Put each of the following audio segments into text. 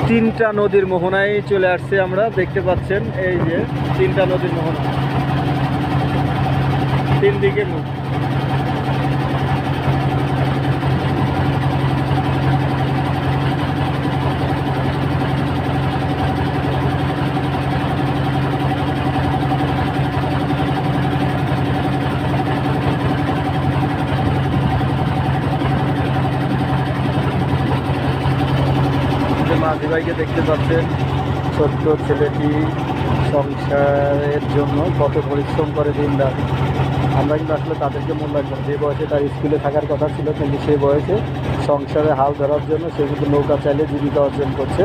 তিনটা নদীর মোহনায় চলে আসছে আমরা, দেখতে পাচ্ছেন এই যে তিনটা নদীর মোহনা, তিন দিকে মুখ। মাঝি ভাইকে দেখতে পাচ্ছেন, ছোট্ট ছেলেটি সংসারের জন্য কত পরিশ্রম করে দিন রাত। আমরা কিন্তু আসলে তাদেরকে মূল্যায়ন করি, যে বয়সে তার স্কুলে থাকার কথা ছিল, কিন্তু সেই বয়সে সংসারে হাল ধরার জন্য সে কিন্তু নৌকা চাইলে জীবিকা অর্জন করছে।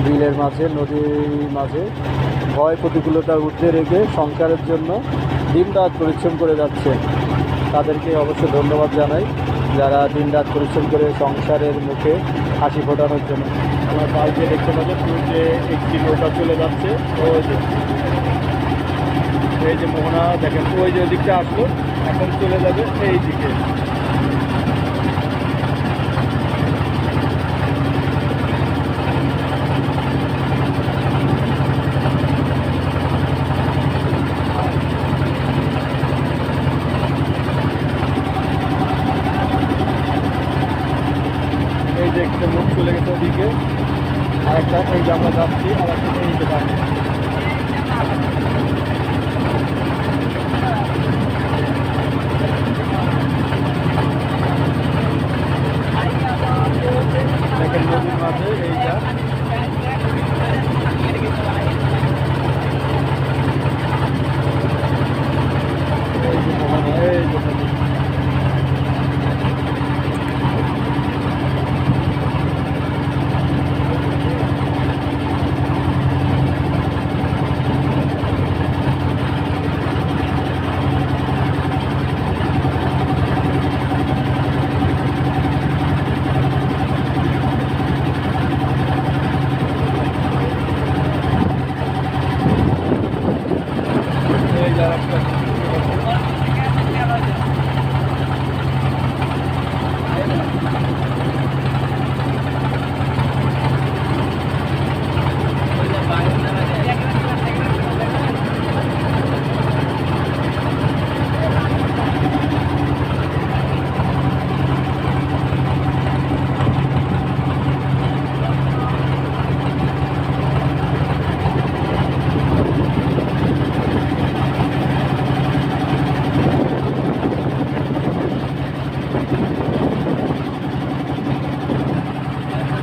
বিলের মাঝে, নদীর মাঝে ভয় প্রতিকূলতার ঊর্ধ্বে রেখে সংসারের জন্য দিনরাত পরিশ্রম করে যাচ্ছে। তাদেরকে অবশ্যই ধন্যবাদ জানাই, যারা দিনরাত পরিশ্রম করে সংসারের মুখে হাসি ফোটানোর জন্য। আমার বাইকে দেখতে পাচ্ছেন যে একটি নৌকা চলে যাচ্ছে, ওই যে এই যে মোহনা দেখেন, ওই যে ওদিকটা আসলো, এখন চলে যাবে এই দিকে। এই যে একটা মুখ চলে গেছে ওদিকে, আর একটা এই যে আমরা যাচ্ছি, আর একটা এই যে দেখেন নদীর মাঝে এইটা